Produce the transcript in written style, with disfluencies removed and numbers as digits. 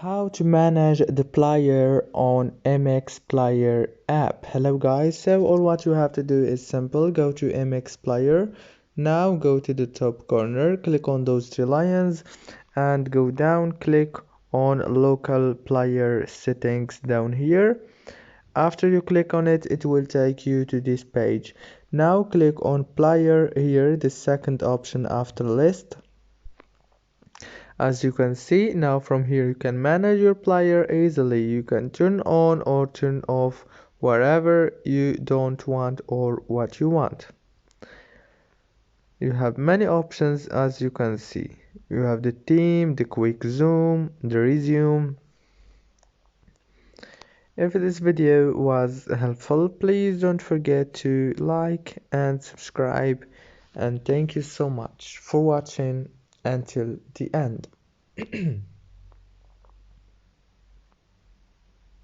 How to manage the player on MX Player app. Hello guys, so all what you have to do is simple. Go to MX Player. Now go to the top corner, click on those three lines and go down, click on local player settings down here. After you click on it, it will take you to this page. Now click on player here, the second option after list. As you can see, now from here you can manage your player easily. You can turn on or turn off wherever you don't want or what you want. You have many options as you can see. You have the theme, the quick zoom, the resume. If this video was helpful, please don't forget to like and subscribe, and thank you so much for watching until the end.